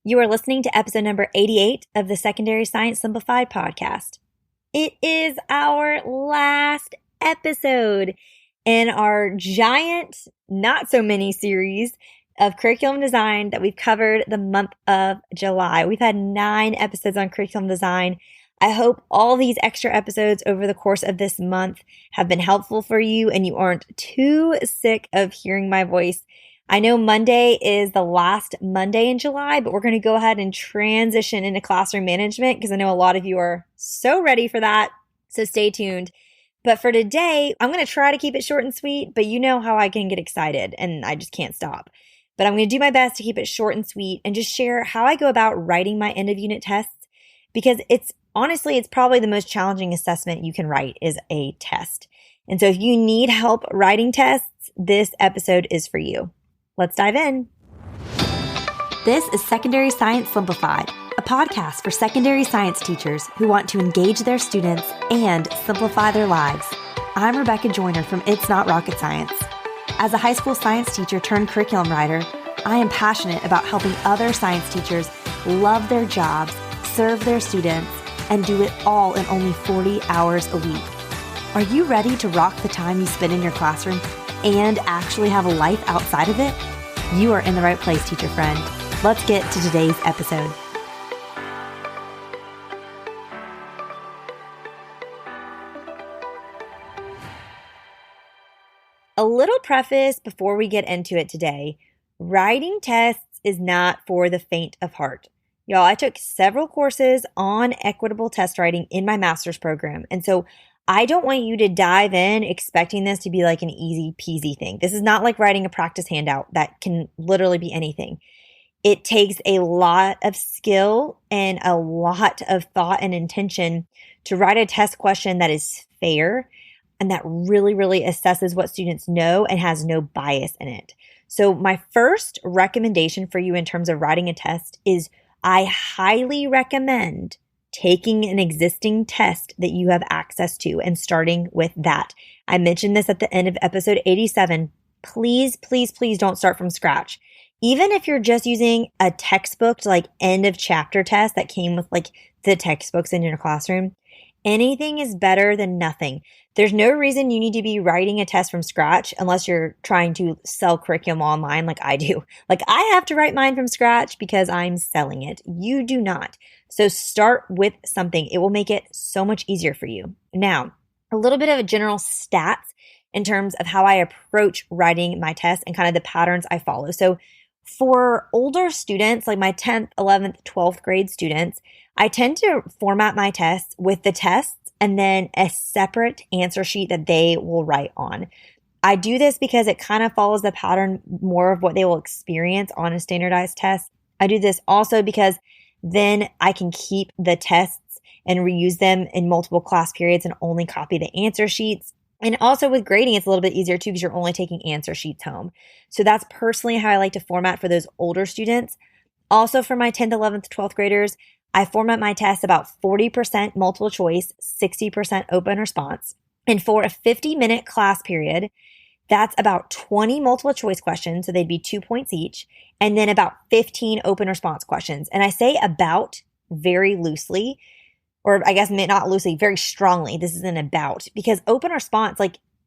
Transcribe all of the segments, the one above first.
You are listening to episode number 88 of the Secondary Science Simplified podcast. It is our last episode in our giant, not so many series of curriculum design that we've covered the month of July. We've had 9 episodes on curriculum design. I hope all these extra episodes over the course of this month have been helpful for you and you aren't too sick of hearing my voice. I know Monday is the last Monday in July, but we're going to go ahead and transition into classroom management because I know a lot of you are so ready for that. So stay tuned. But for today, I'm going to try to keep it short and sweet, but you know how I can get excited and I just can't stop. But I'm going to do my best to keep it short and sweet and just share how I go about writing my end of unit tests because it's probably the most challenging assessment you can write is a test. And so if you need help writing tests, this episode is for you. Let's dive in. This is Secondary Science Simplified, a podcast for secondary science teachers who want to engage their students and simplify their lives. I'm Rebecca Joyner from It's Not Rocket Science. As a high school science teacher turned curriculum writer, I am passionate about helping other science teachers love their jobs, serve their students, and do it all in only 40 hours a week. Are you ready to rock the time you spend in your classroom and actually have a life outside of it? You are in the right place, teacher friend. Let's get to today's episode. A little preface before we get into it today. Writing tests is not for the faint of heart. Y'all, I took several courses on equitable test writing in my master's program. And so I don't want you to dive in expecting this to be like an easy peasy thing. This is not like writing a practice handout that can literally be anything. It takes a lot of skill and a lot of thought and intention to write a test question that is fair and that really, really assesses what students know and has no bias in it. So my first recommendation for you in terms of writing a test is I highly recommend taking an existing test that you have access to and starting with that. I mentioned this at the end of episode 87. Please, please, please don't start from scratch. Even if you're just using a textbook like end of chapter test that came with like the textbooks in your classroom, anything is better than nothing. There's no reason you need to be writing a test from scratch unless you're trying to sell curriculum online like I do. Like I have to write mine from scratch because I'm selling it. You do not. So start with something. It will make it so much easier for you. Now, a little bit of a general stats in terms of how I approach writing my tests and kind of the patterns I follow. So for older students, like my 10th, 11th, 12th grade students, I tend to format my tests with the tests and then a separate answer sheet that they will write on. I do this because it kind of follows the pattern more of what they will experience on a standardized test. I do this also because then I can keep the tests and reuse them in multiple class periods and only copy the answer sheets. And also with grading, it's a little bit easier too because you're only taking answer sheets home. So that's personally how I like to format for those older students. Also for my 10th, 11th, 12th graders, I format my tests about 40% multiple choice, 60% open response. And for a 50-minute class period, that's about 20 multiple choice questions, so they'd be 2 points each, and then about 15 open response questions. And I say about very loosely, or I guess not loosely, very strongly. This is an about because open response,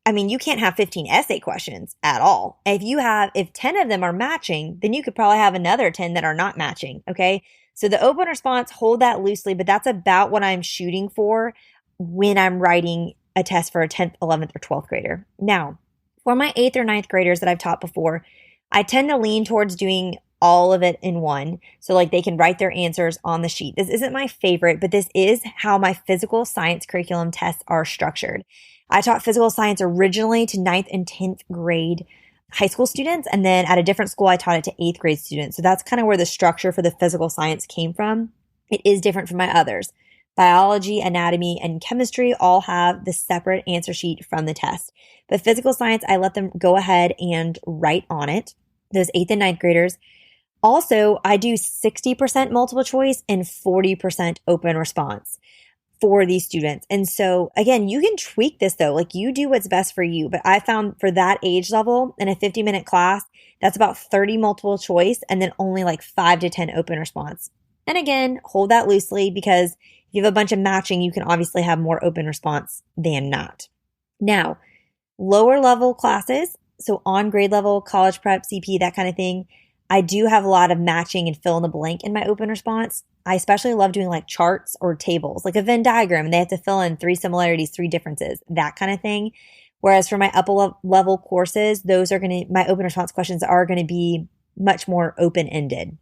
you can't have 15 essay questions at all. If 10 of them are matching, then you could probably have another 10 that are not matching. Okay. So the open response, hold that loosely, but that's about what I'm shooting for when I'm writing a test for a 10th, 11th, or 12th grader. Now, for my 8th or 9th graders that I've taught before, I tend to lean towards doing all of it in one. So like they can write their answers on the sheet. This isn't my favorite, but this is how my physical science curriculum tests are structured. I taught physical science originally to 9th and 10th grade high school students. And then at a different school, I taught it to 8th grade students. So that's kind of where the structure for the physical science came from. It is different from my others. Biology, anatomy, and chemistry all have the separate answer sheet from the test. But physical science, I let them go ahead and write on it, those 8th and 9th graders. Also, I do 60% multiple choice and 40% open response. for these students. And so again, you can tweak this though, like you do what's best for you. But I found for that age level in a 50-minute class, that's about 30 multiple choice and then only like 5 to 10 open response. And again, hold that loosely because if you have a bunch of matching, you can obviously have more open response than not. Now, lower level classes, so on grade level, college prep, CP, that kind of thing, I do have a lot of matching and fill in the blank in my open response. I especially love doing like charts or tables, like a Venn diagram, and they have to fill in 3 similarities, 3 differences, that kind of thing. Whereas for my upper level courses, my open response questions are going to be much more open ended.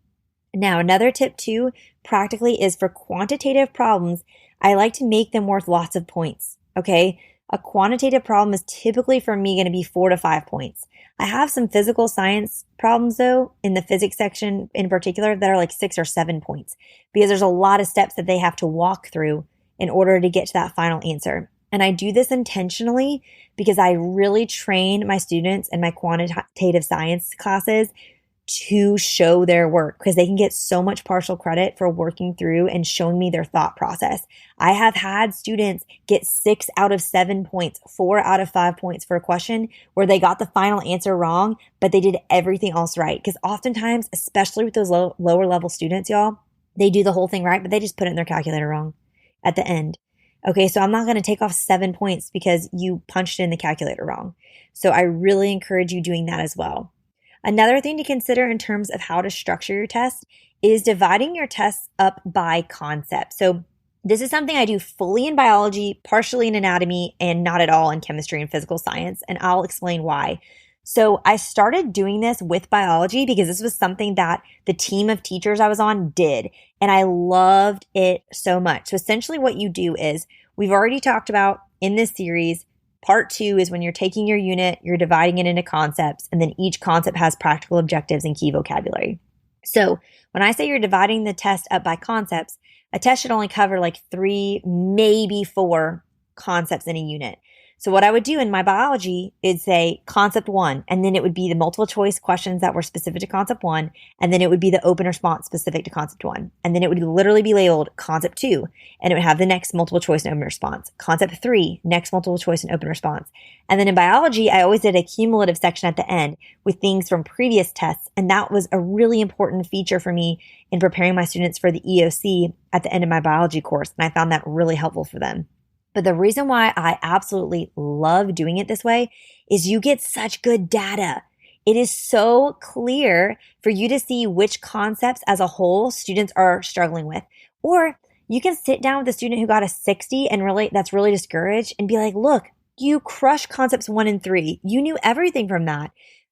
Now, another tip too, practically, is for quantitative problems, I like to make them worth lots of points. Okay. A quantitative problem is typically for me going to be 4 to 5 points. I have some physical science problems though, in the physics section in particular, that are like 6 or 7 points because there's a lot of steps that they have to walk through in order to get to that final answer. And I do this intentionally because I really train my students in my quantitative science classes to show their work because they can get so much partial credit for working through and showing me their thought process. I have had students get 6 out of 7 points, 4 out of 5 points for a question where they got the final answer wrong, but they did everything else right. Because oftentimes, especially with those lower level students, y'all, they do the whole thing right, but they just put it in their calculator wrong at the end. Okay, so I'm not going to take off 7 points because you punched it in the calculator wrong. So I really encourage you doing that as well. Another thing to consider in terms of how to structure your test is dividing your tests up by concept. So this is something I do fully in biology, partially in anatomy, and not at all in chemistry and physical science. And I'll explain why. So I started doing this with biology because this was something that the team of teachers I was on did. And I loved it so much. So essentially what you do is, we've already talked about in this series, Part 2 is when you're taking your unit, you're dividing it into concepts, and then each concept has practical objectives and key vocabulary. So when I say you're dividing the test up by concepts, a test should only cover like 3, maybe 4 concepts in a unit. So what I would do in my biology is say concept 1, and then it would be the multiple choice questions that were specific to concept 1, and then it would be the open response specific to concept 1. And then it would literally be labeled concept 2, and it would have the next multiple choice and open response. Concept 3, next multiple choice and open response. And then in biology, I always did a cumulative section at the end with things from previous tests, and that was a really important feature for me in preparing my students for the EOC at the end of my biology course, and I found that really helpful for them. But the reason why I absolutely love doing it this way is you get such good data. It is so clear for you to see which concepts as a whole students are struggling with. Or you can sit down with a student who got a 60 and that's really discouraged and be like, look, you crushed concepts 1 and 3. You knew everything from that.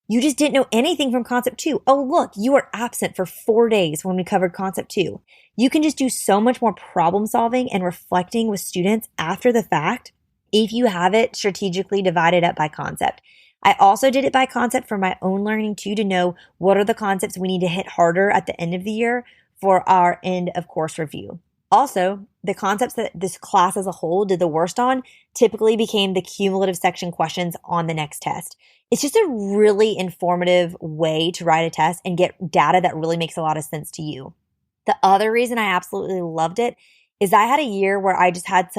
You just didn't know anything from concept 2. Oh, look, you were absent for 4 days when we covered concept 2. You can just do so much more problem solving and reflecting with students after the fact if you have it strategically divided up by concept. I also did it by concept for my own learning too, to know what are the concepts we need to hit harder at the end of the year for our end of course review. Also, the concepts that this class as a whole did the worst on typically became the cumulative section questions on the next test. It's just a really informative way to write a test and get data that really makes a lot of sense to you. The other reason I absolutely loved it is I had a year where I just had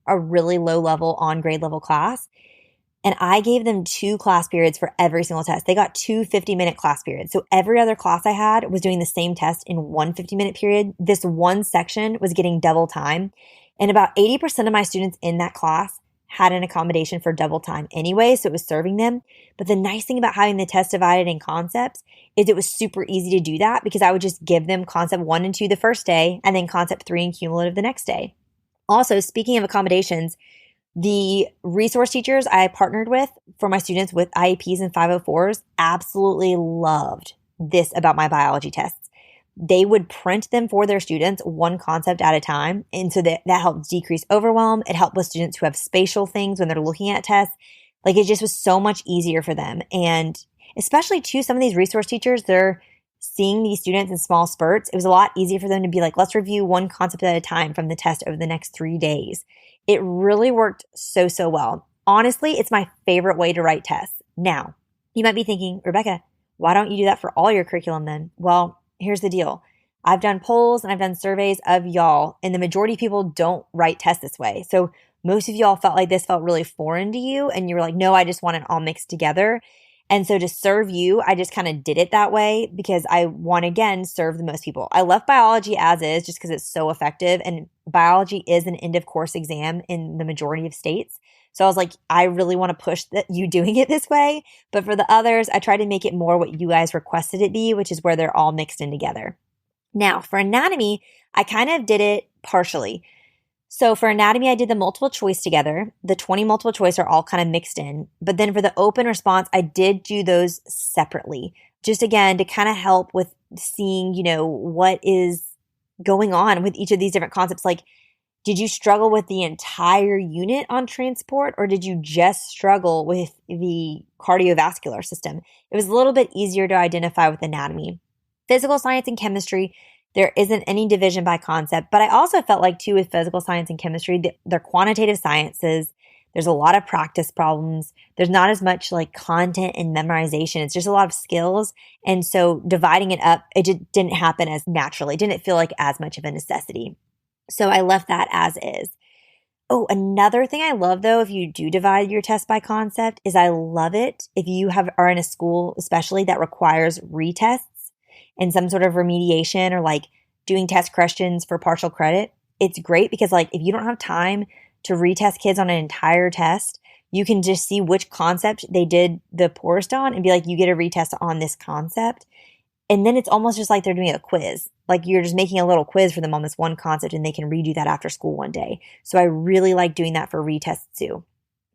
a really low level on grade level class, and I gave them 2 class periods for every single test. They got 2 50-minute class periods. So every other class I had was doing the same test in 1 50-minute period. This one section was getting double time. And about 80% of my students in that class had an accommodation for double time anyway, so it was serving them. But the nice thing about having the test divided in concepts is it was super easy to do that because I would just give them concept 1 and 2 the first day and then concept 3 and cumulative the next day. Also, speaking of accommodations, the resource teachers I partnered with for my students with IEPs and 504s absolutely loved this about my biology tests. They would print them for their students 1 concept at a time. And so that helped decrease overwhelm. It helped with students who have spatial things when they're looking at tests. Like, it just was so much easier for them. And especially too, some of these resource teachers, they're seeing these students in small spurts. It was a lot easier for them to be like, let's review 1 concept at a time from the test over the next 3 days. It really worked so, so well. Honestly, it's my favorite way to write tests. Now, you might be thinking, Rebecca, why don't you do that for all your curriculum then? Well, here's the deal. I've done polls and I've done surveys of y'all, and the majority of people don't write tests this way. So most of y'all felt like this felt really foreign to you, and you were like, no, I just want it all mixed together. And so to serve you, I just kind of did it that way because I want to, again, serve the most people. I left biology as is just because it's so effective. And biology is an end of course exam in the majority of states. So I was like, I really want to push that you doing it this way. But for the others, I tried to make it more what you guys requested it be, which is where they're all mixed in together. Now, for anatomy, I kind of did it partially. So for anatomy, I did the multiple choice together. The 20 multiple choice are all kind of mixed in. But then for the open response, I did do those separately. Just again, to kind of help with seeing, what is going on with each of these different concepts. Like, did you struggle with the entire unit on transport, or did you just struggle with the cardiovascular system? It was a little bit easier to identify with anatomy. Physical science and chemistry, there isn't any division by concept, but I also felt like too with physical science and chemistry, they're quantitative sciences. There's a lot of practice problems. There's not as much like content and memorization. It's just a lot of skills. And so dividing it up, it just didn't happen as naturally. It didn't feel like as much of a necessity. So I left that as is. Oh, another thing I love though, if you do divide your test by concept, is I love it if you are in a school, especially that requires retests and some sort of remediation or like doing test questions for partial credit. It's great because like if you don't have time to retest kids on an entire test, you can just see which concept they did the poorest on and be like, you get a retest on this concept. And then it's almost just like they're doing a quiz. Like you're just making a little quiz for them on this one concept and they can redo that after school one day. So I really like doing that for retests too.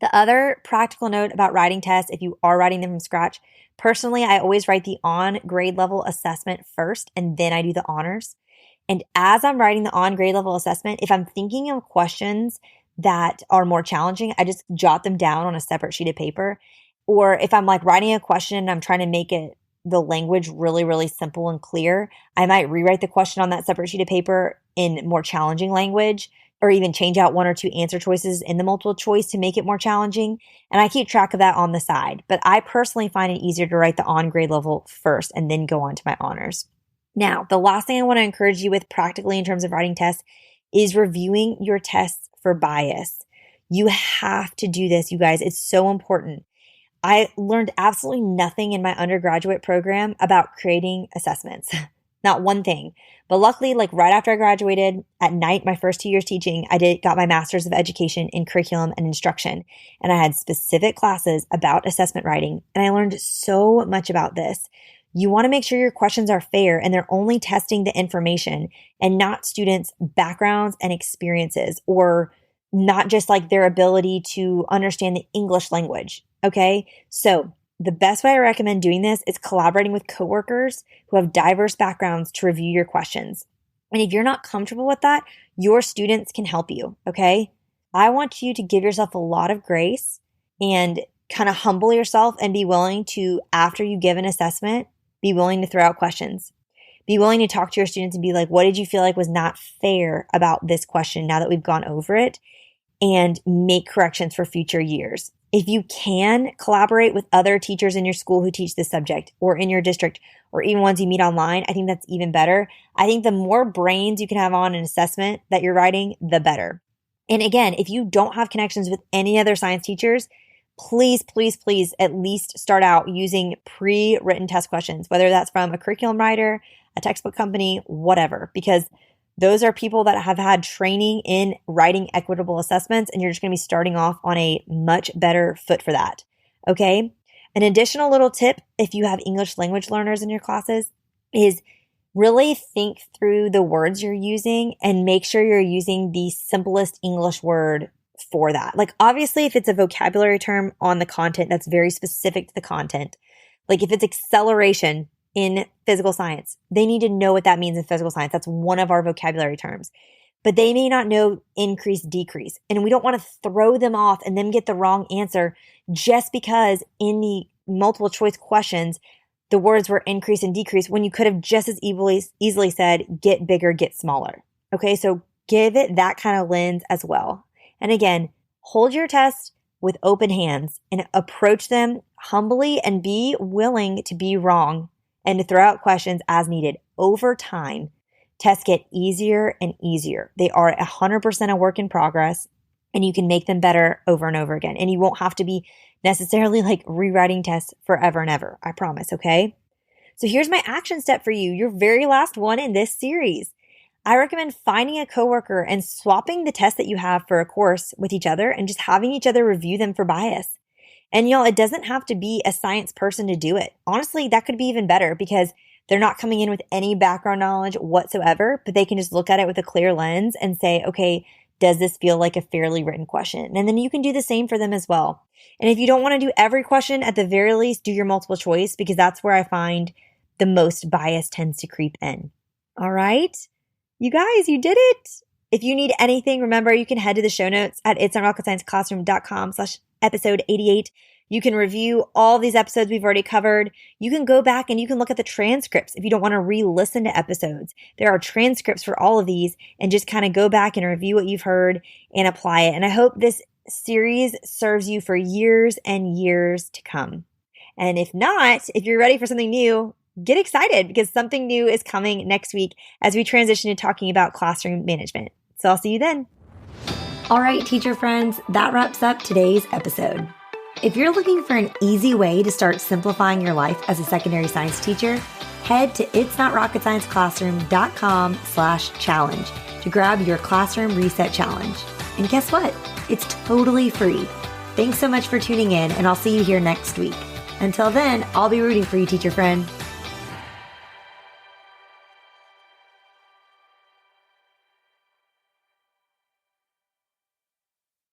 The other practical note about writing tests, if you are writing them from scratch, personally, I always write the on grade level assessment first, and then I do the honors. And as I'm writing the on grade level assessment, if I'm thinking of questions that are more challenging, I just jot them down on a separate sheet of paper. Or if I'm like writing a question and I'm trying to make it the language really, really simple and clear, I might rewrite the question on that separate sheet of paper in more challenging language, or even change out one or two answer choices in the multiple choice to make it more challenging. And I keep track of that on the side. But I personally find it easier to write the on grade level first and then go on to my honors. Now, the last thing I want to encourage you with practically in terms of writing tests is reviewing your tests for bias. You have to do this, you guys. It's so important. I learned absolutely nothing in my undergraduate program about creating assessments. Not one thing. But luckily, like right after I graduated at night, my first 2 years teaching, got my master's of education in curriculum and instruction. And I had specific classes about assessment writing. And I learned so much about this. You want to make sure your questions are fair and they're only testing the information and not students' backgrounds and experiences, or not just like their ability to understand the English language. Okay. So the best way I recommend doing this is collaborating with coworkers who have diverse backgrounds to review your questions. And if you're not comfortable with that, your students can help you. Okay. I want you to give yourself a lot of grace and kind of humble yourself and be willing to, after you give an assessment, be willing to throw out questions. Be willing to talk to your students and be like, what did you feel like was not fair about this question now that we've gone over it? And make corrections for future years. If you can collaborate with other teachers in your school who teach this subject, or in your district, or even ones you meet online, I think that's even better. I think the more brains you can have on an assessment that you're writing, the better. And again, if you don't have connections with any other science teachers, please, please, please at least start out using pre-written test questions, whether that's from a curriculum writer, a textbook company, whatever, because those are people that have had training in writing equitable assessments, and you're just going to be starting off on a much better foot for that. Okay. An additional little tip, if you have English language learners in your classes, is really think through the words you're using and make sure you're using the simplest English word for that. Like obviously, if it's a vocabulary term on the content that's very specific to the content, like if it's acceleration in physical science, they need to know what that means in physical science. That's one of our vocabulary terms. But they may not know increase, decrease. And we don't want to throw them off and them get the wrong answer just because in the multiple choice questions, the words were increase and decrease when you could have just as easily said, get bigger, get smaller. Okay, so give it that kind of lens as well. And again, hold your test with open hands and approach them humbly and be willing to be wrong and to throw out questions as needed over time. Tests get easier and easier. They are 100% a work in progress, and you can make them better over and over again. And you won't have to be necessarily like rewriting tests forever and ever. I promise, okay? So here's my action step for you, your very last one in this series. I recommend finding a coworker and swapping the tests that you have for a course with each other and just having each other review them for bias. And y'all, it doesn't have to be a science person to do it. Honestly, that could be even better because they're not coming in with any background knowledge whatsoever, but they can just look at it with a clear lens and say, okay, does this feel like a fairly written question? And then you can do the same for them as well. And if you don't want to do every question, at the very least, do your multiple choice because that's where I find the most bias tends to creep in. All right. You guys, you did it. If you need anything, remember, you can head to the show notes at itsnorocketscienceclassroom.com/episode 88. You can review all these episodes we've already covered. You can go back and you can look at the transcripts if you don't want to re-listen to episodes. There are transcripts for all of these and just kind of go back and review what you've heard and apply it. And I hope this series serves you for years and years to come. And if not, if you're ready for something new, get excited because something new is coming next week as we transition to talking about classroom management. So I'll see you then. All right, teacher friends, that wraps up today's episode. If you're looking for an easy way to start simplifying your life as a secondary science teacher, head to itsnotrocketscienceclassroom.com/challenge to grab your classroom reset challenge. And guess what? It's totally free. Thanks so much for tuning in, and I'll see you here next week. Until then, I'll be rooting for you, teacher friend.